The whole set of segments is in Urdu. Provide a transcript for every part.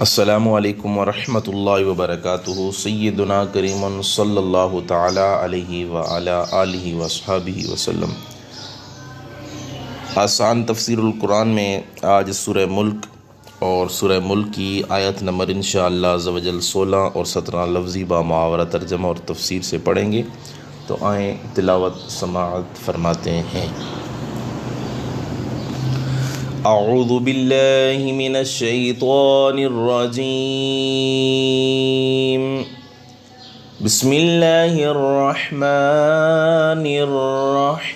السلام علیکم ورحمۃ اللہ وبرکاتہ۔ سیدنا کریم صلی اللہ تعالی علیہ وعلی آلہ وصحبہ وسلم۔ آسان تفسیر القرآن میں آج سورہ ملک اور سورہ ملک کی آیت نمبر انشاءاللہ عز و جل 16 اور 17 لفظی با محاورہ ترجمہ اور تفسیر سے پڑھیں گے، تو آئیں تلاوت سماعت فرماتے ہیں۔ اعوذ باللہ من الشیطان الرجیم، بسم اللہ الرحمن الرحیم۔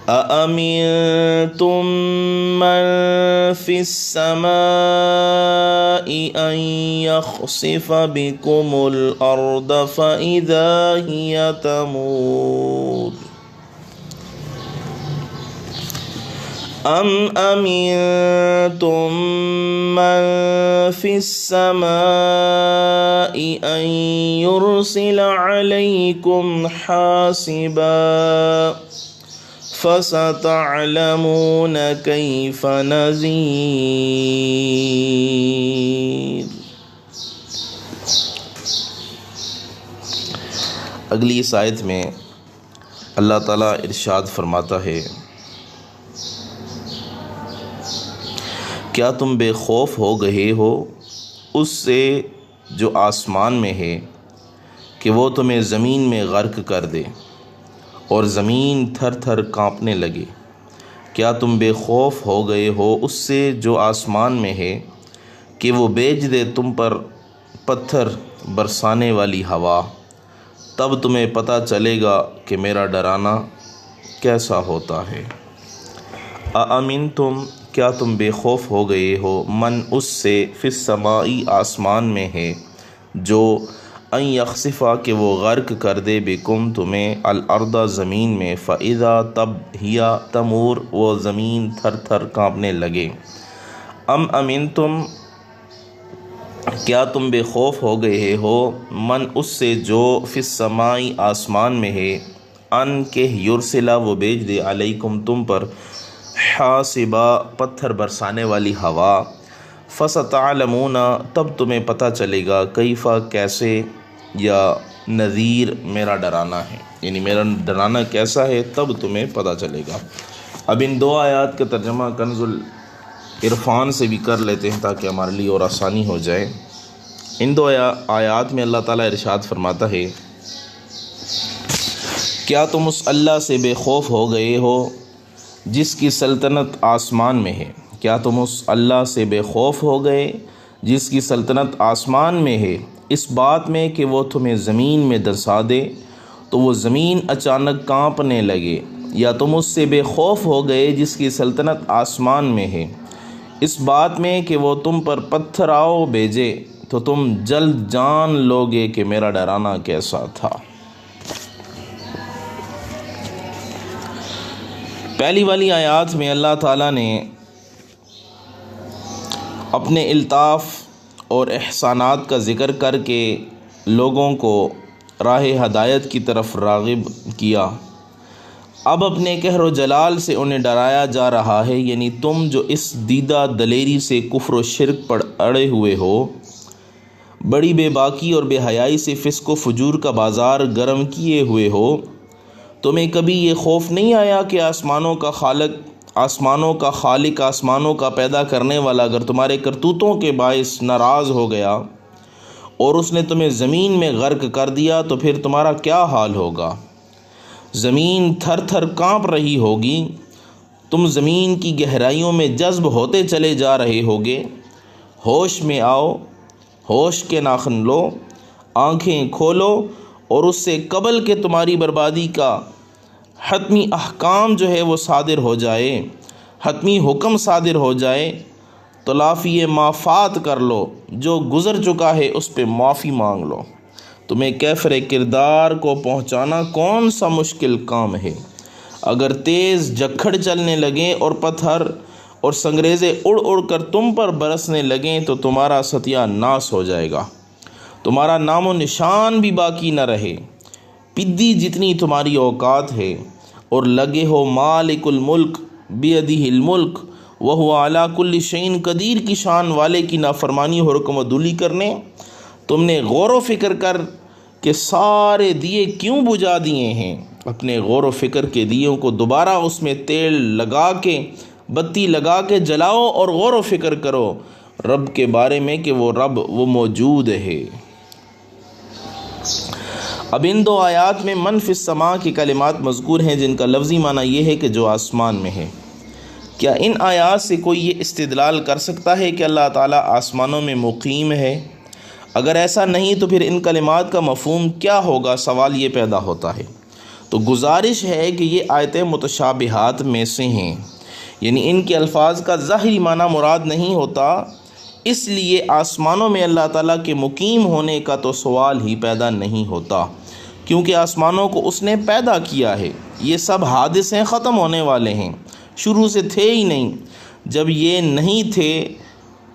أأمنتم من في السماء أن يخسف بكم الأرض فإذا هي تمور أم أمنتم من في السماء أن يرسل عليكم حاصبا فستعلمون كيف نذير۔ اگلی اس آیت میں اللہ تعالیٰ ارشاد فرماتا ہے، کیا تم بے خوف ہو گئے ہو اس سے جو آسمان میں ہے کہ وہ تمہیں زمین میں غرق کر دے اور زمین تھر تھر کانپنے لگے؟ کیا تم بے خوف ہو گئے ہو اس سے جو آسمان میں ہے کہ وہ بھیج دے تم پر پتھر برسانے والی ہوا؟ تب تمہیں پتہ چلے گا کہ میرا ڈرانا کیسا ہوتا ہے۔ اَأَمِنْتُمْ، کیا تم بے خوف ہو گئے ہو، من اس سے، فی السماء آسمان میں ہے، جو ان یخسفا کہ وہ غرق کر دے، بکم تمہیں، الارض زمین میں، فاذا تب ہیا تمور وہ زمین تھر تھر کانپنے لگے۔ ام امنتم، کیا تم بے خوف ہو گئے ہو، من اس سے جو، فی السماء آسمان میں ہے، ان کہ یرسلا وہ بھیج دے، علیکم تم پر، حاصبا پتھر برسانے والی ہوا، فستعلمون تب تمہیں پتہ چلے گا، کیفا کیسے، یا نذیر میرا ڈرانا ہے، یعنی میرا ڈرانا کیسا ہے تب تمہیں پتہ چلے گا۔ اب ان دو آیات کا ترجمہ کنز العرفان سے بھی کر لیتے ہیں تاکہ ہمارے لیے اور آسانی ہو جائے۔ ان دو آیات میں اللہ تعالیٰ ارشاد فرماتا ہے، کیا تم اس اللہ سے بے خوف ہو گئے ہو جس کی سلطنت آسمان میں ہے؟ کیا تم اس اللہ سے بے خوف ہو گئے جس کی سلطنت آسمان میں ہے، اس بات میں کہ وہ تمہیں زمین میں دسا دے تو وہ زمین اچانک کانپنے لگے؟ یا تم اس سے بے خوف ہو گئے جس کی سلطنت آسمان میں ہے، اس بات میں کہ وہ تم پر پتھراؤ بھیجے تو تم جلد جان لوگے کہ میرا ڈرانا کیسا تھا۔ پہلی والی آیات میں اللہ تعالیٰ نے اپنے الطاف اور احسانات کا ذکر کر کے لوگوں کو راہ ہدایت کی طرف راغب کیا۔ اب اپنے قہر و جلال سے انہیں ڈرایا جا رہا ہے، یعنی تم جو اس دیدہ دلیری سے کفر و شرک پر اڑے ہوئے ہو، بڑی بے باکی اور بے حیائی سے فسق و فجور کا بازار گرم کیے ہوئے ہو، تمہیں کبھی یہ خوف نہیں آیا کہ آسمانوں کا خالق، آسمانوں کا پیدا کرنے والا اگر تمہارے کرتوتوں کے باعث ناراض ہو گیا اور اس نے تمہیں زمین میں غرق کر دیا تو پھر تمہارا کیا حال ہوگا؟ زمین تھر تھر کانپ رہی ہوگی، تم زمین کی گہرائیوں میں جذب ہوتے چلے جا رہے ہوگے۔ ہوش میں آؤ، ہوش کے ناخن لو، آنکھیں کھولو، اور اس سے قبل کہ تمہاری بربادی کا حتمی احکام جو ہے وہ صادر ہو جائے، حتمی حکم صادر ہو جائے، تلافی مافات کر لو، جو گزر چکا ہے اس پہ معافی مانگ لو۔ تمہیں کیفر کردار کو پہنچانا کون سا مشکل کام ہے؟ اگر تیز جکھڑ چلنے لگیں اور پتھر اور سنگریزے اڑ اڑ کر تم پر برسنے لگیں تو تمہارا ستیہ ناس ہو جائے گا، تمہارا نام و نشان بھی باقی نہ رہے۔ پدی جتنی تمہاری اوقات ہے اور لگے ہو مالک الملک بیدہ الملک وہو علی کل شیء قدیر کی شان والے کی نافرمانی اور حکم عدولی کرنے؟ تم نے غور و فکر کر کہ سارے دیے کیوں بجھا دیے ہیں؟ اپنے غور و فکر کے دیوں کو دوبارہ اس میں تیل لگا کے بتی لگا کے جلاؤ اور غور و فکر کرو رب کے بارے میں کہ وہ رب وہ موجود ہے۔ اب ان دو آیات میں من فی السماء کی کلمات مذکور ہیں جن کا لفظی معنی یہ ہے کہ جو آسمان میں ہے۔ کیا ان آیات سے کوئی یہ استدلال کر سکتا ہے کہ اللہ تعالیٰ آسمانوں میں مقیم ہے؟ اگر ایسا نہیں تو پھر ان کلمات کا مفہوم کیا ہوگا؟ سوال یہ پیدا ہوتا ہے۔ تو گزارش ہے کہ یہ آیتیں متشابہات میں سے ہیں، یعنی ان کے الفاظ کا ظاہری معنی مراد نہیں ہوتا، اس لیے آسمانوں میں اللہ تعالیٰ کے مقیم ہونے کا تو سوال ہی پیدا نہیں ہوتا، کیونکہ آسمانوں کو اس نے پیدا کیا ہے۔ یہ سب حادثے ختم ہونے والے ہیں، شروع سے تھے ہی نہیں۔ جب یہ نہیں تھے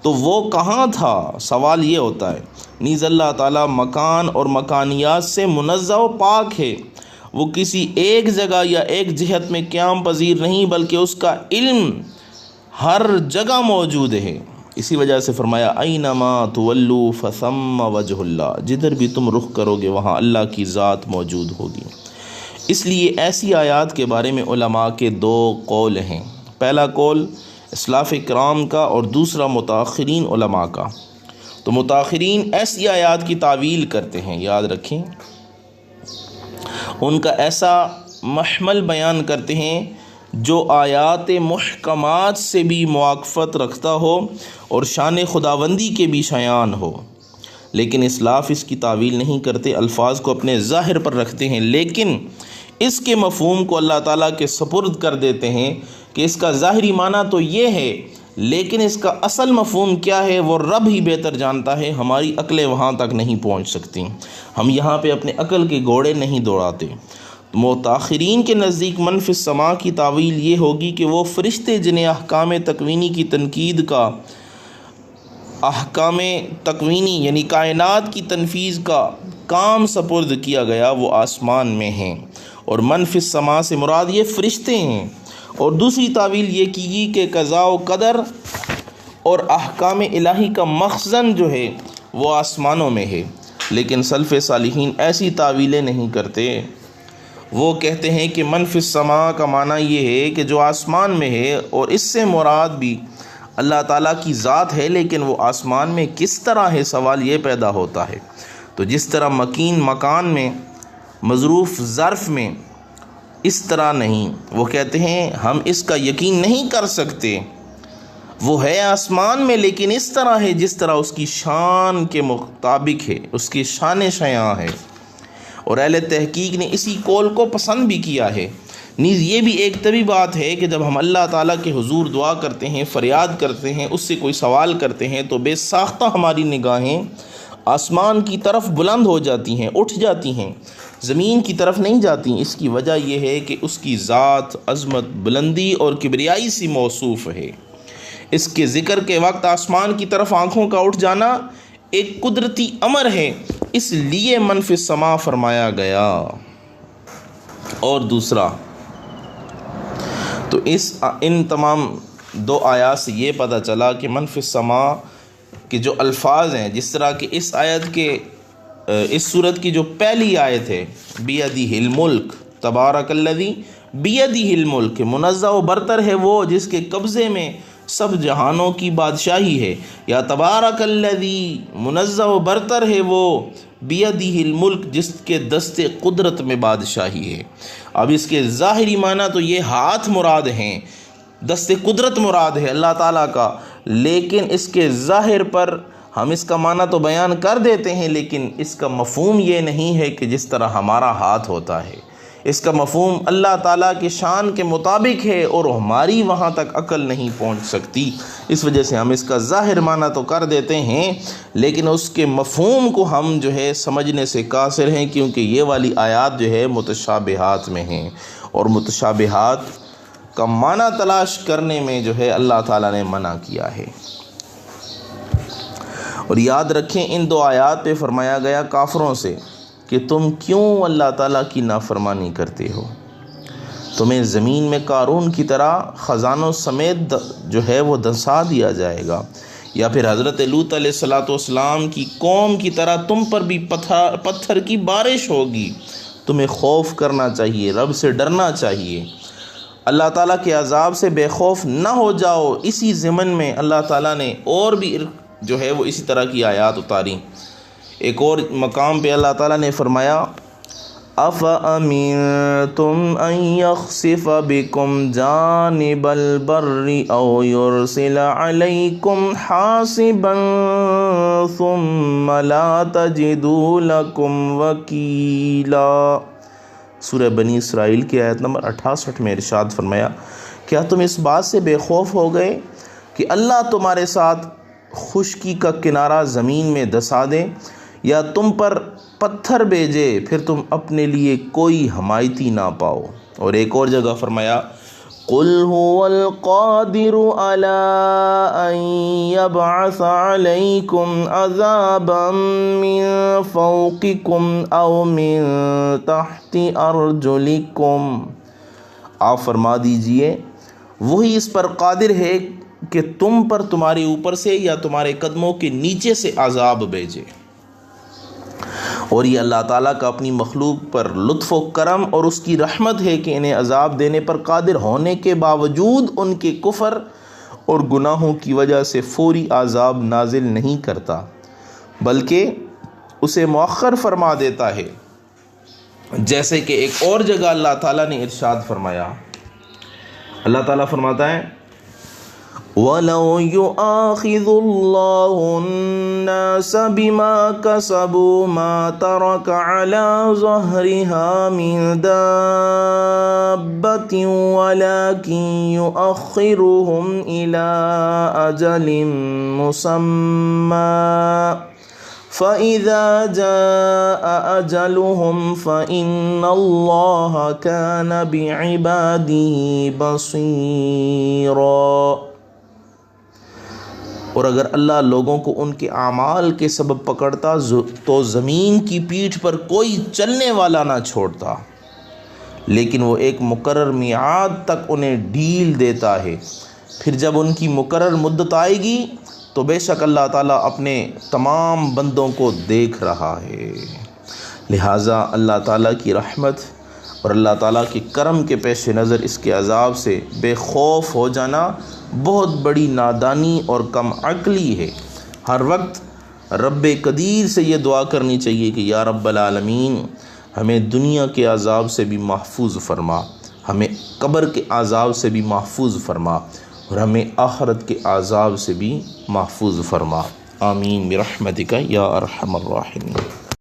تو وہ کہاں تھا؟ سوال یہ ہوتا ہے۔ نیز اللہ تعالیٰ مکان اور مکانیات سے منزہ و پاک ہے، وہ کسی ایک جگہ یا ایک جہت میں قیام پذیر نہیں، بلکہ اس کا علم ہر جگہ موجود ہے۔ اسی وجہ سے فرمایا اینما تولوا فثم وجہ اللہ، جدھر بھی تم رخ کرو گے وہاں اللہ کی ذات موجود ہوگی۔ اس لیے ایسی آیات کے بارے میں علماء کے دو قول ہیں، پہلا قول اسلاف کرام کا اور دوسرا متاخرین علماء کا۔ تو متاخرین ایسی آیات کی تعویل کرتے ہیں، یاد رکھیں، ان کا ایسا محمل بیان کرتے ہیں جو آیات محکمات سے بھی مواقفت رکھتا ہو اور شان خداوندی کے بھی شایان ہو، لیکن اسلاف اس کی تعویل نہیں کرتے، الفاظ کو اپنے ظاہر پر رکھتے ہیں، لیکن اس کے مفہوم کو اللہ تعالیٰ کے سپرد کر دیتے ہیں کہ اس کا ظاہری معنی تو یہ ہے، لیکن اس کا اصل مفہوم کیا ہے وہ رب ہی بہتر جانتا ہے، ہماری عقلیں وہاں تک نہیں پہنچ سکتی، ہم یہاں پہ اپنے عقل کے گھوڑے نہیں دوڑاتے۔ متاخرین کے نزدیک من فی السماء کی تعویل یہ ہوگی کہ وہ فرشتے جنہیں احکام تکوینی کی تنقید کا، احکام تکوینی یعنی کائنات کی تنفیذ کا کام سپرد کیا گیا، وہ آسمان میں ہیں، اور من فی السماء سے مراد یہ فرشتے ہیں۔ اور دوسری تعویل یہ کی گئی کہ قضاء و قدر اور احکام الہی کا مخزن جو ہے وہ آسمانوں میں ہے، لیکن سلف صالحین ایسی تعویلیں نہیں کرتے، وہ کہتے ہیں کہ من فی السماء کا معنی یہ ہے کہ جو آسمان میں ہے، اور اس سے مراد بھی اللہ تعالیٰ کی ذات ہے، لیکن وہ آسمان میں کس طرح ہے؟ سوال یہ پیدا ہوتا ہے۔ تو جس طرح مکین مکان میں، مظروف ظرف میں، اس طرح نہیں، وہ کہتے ہیں ہم اس کا یقین نہیں کر سکتے، وہ ہے آسمان میں لیکن اس طرح ہے جس طرح اس کی شان کے مطابق ہے، اس کی شان شیاں ہے، اور اہل تحقیق نے اسی قول کو پسند بھی کیا ہے۔ نیز یہ بھی ایک طبی بات ہے کہ جب ہم اللہ تعالیٰ کے حضور دعا کرتے ہیں، فریاد کرتے ہیں، اس سے کوئی سوال کرتے ہیں، تو بے ساختہ ہماری نگاہیں آسمان کی طرف بلند ہو جاتی ہیں، اٹھ جاتی ہیں، زمین کی طرف نہیں جاتی۔ اس کی وجہ یہ ہے کہ اس کی ذات عظمت، بلندی اور کبریائی سی موصوف ہے۔ اس کے ذکر کے وقت آسمان کی طرف آنکھوں کا اٹھ جانا ایک قدرتی امر ہے، اس لیے من فی السماء فرمایا گیا۔ اور دوسرا تو ان تمام دو آیات سے یہ پتہ چلا کہ من فی السماء کے جو الفاظ ہیں، جس طرح کہ اس آیت کے اس صورت کی جو پہلی آیت ہے بیدہ الملک، تبارک الذی بیدہ الملک، منزہ و برتر ہے وہ جس کے قبضے میں سب جہانوں کی بادشاہی ہے، یا تبارک الذی منزہ و برتر ہے وہ بیدہ الملک جس کے دست قدرت میں بادشاہی ہے۔ اب اس کے ظاہری معنی تو یہ ہاتھ مراد ہیں، دست قدرت مراد ہے اللہ تعالیٰ کا، لیکن اس کے ظاہر پر ہم اس کا معنی تو بیان کر دیتے ہیں، لیکن اس کا مفہوم یہ نہیں ہے کہ جس طرح ہمارا ہاتھ ہوتا ہے، اس کا مفہوم اللہ تعالیٰ کی شان کے مطابق ہے اور ہماری وہاں تک عقل نہیں پہنچ سکتی۔ اس وجہ سے ہم اس کا ظاہر معنی تو کر دیتے ہیں، لیکن اس کے مفہوم کو ہم جو ہے سمجھنے سے قاصر ہیں، کیونکہ یہ والی آیات جو ہے متشابہات میں ہیں، اور متشابہات کا معنی تلاش کرنے میں جو ہے اللہ تعالیٰ نے منع کیا ہے۔ اور یاد رکھیں ان دو آیات پہ فرمایا گیا کافروں سے کہ تم کیوں اللہ تعالیٰ کی نافرمانی کرتے ہو؟ تمہیں زمین میں قارون کی طرح خزانوں سمیت جو ہے وہ دھنسا دیا جائے گا، یا پھر حضرت لوط علیہ السلام کی قوم کی طرح تم پر بھی پتھر کی بارش ہوگی۔ تمہیں خوف کرنا چاہیے، رب سے ڈرنا چاہیے، اللہ تعالیٰ کے عذاب سے بے خوف نہ ہو جاؤ۔ اسی ضمن میں اللہ تعالیٰ نے اور بھی جو ہے وہ اسی طرح کی آیات اتاری۔ ایک اور مقام پہ اللہ تعالیٰ نے فرمایا أَفَأَمِنْتُمْ أَنْ يَخْسِفَ بِكُمْ جَانِبَ الْبَرِّ أَوْ يُرْسِلَ عَلَيْكُمْ حَاصِبًا ثُمَّ لَا تَجِدُوا لَكُمْ وَكِيلًا۔ سورہ بنی اسرائیل کی آیت نمبر 68 میں ارشاد فرمایا، کیا تم اس بات سے بے خوف ہو گئے کہ اللہ تمہارے ساتھ خشکی کا کنارہ زمین میں دھسا دے، یا تم پر پتھر بھیجے پھر تم اپنے لیے کوئی حمایتی نہ پاؤ۔ اور ایک اور جگہ فرمایا قُلْ هُوَ الْقَادِرُ عَلَىٰ أَن يَبْعَثَ عَلَيْكُمْ عَذَابًا مِّن فَوْقِكُمْ أَوْ مِن تَحْتِ أَرْجُلِكُمْ۔ آپ فرما دیجئے وہی اس پر قادر ہے کہ تم پر تمہارے اوپر سے یا تمہارے قدموں کے نیچے سے عذاب بھیجے۔ اور یہ اللہ تعالیٰ کا اپنی مخلوق پر لطف و کرم اور اس کی رحمت ہے کہ انہیں عذاب دینے پر قادر ہونے کے باوجود ان کے کفر اور گناہوں کی وجہ سے فوری عذاب نازل نہیں کرتا، بلکہ اسے مؤخر فرما دیتا ہے۔ جیسے کہ ایک اور جگہ اللہ تعالیٰ نے ارشاد فرمایا، اللہ تعالیٰ فرماتا ہے وَلَوْ يُؤَاخِذُ اللَّهُ النَّاسَ بِمَا كَسَبُوا مَا تَرَكَ عَلَى ظَهْرِهَا مِن دَابَّةٍ وَلَكِن يُؤَخِّرُهُمْ إِلَى أَجَلٍ مُّسَمًّى فَإِذَا جَاءَ أَجَلُهُمْ فَإِنَّ اللَّهَ كَانَ بِعِبَادِهِ بَصِيرًا۔ اور اگر اللہ لوگوں کو ان کے اعمال کے سبب پکڑتا تو زمین کی پیٹھ پر کوئی چلنے والا نہ چھوڑتا، لیکن وہ ایک مقرر میعاد تک انہیں ڈھیل دیتا ہے، پھر جب ان کی مقرر مدت آئے گی تو بے شک اللہ تعالیٰ اپنے تمام بندوں کو دیکھ رہا ہے۔ لہٰذا اللہ تعالیٰ کی رحمت اور اللہ تعالیٰ کے کرم کے پیش نظر اس کے عذاب سے بے خوف ہو جانا بہت بڑی نادانی اور کم عقلی ہے۔ ہر وقت رب قدیر سے یہ دعا کرنی چاہیے کہ یا رب العالمین ہمیں دنیا کے عذاب سے بھی محفوظ فرما، ہمیں قبر کے عذاب سے بھی محفوظ فرما، اور ہمیں آخرت کے عذاب سے بھی محفوظ فرما۔ آمین برحمتک یا ارحم الراحمین۔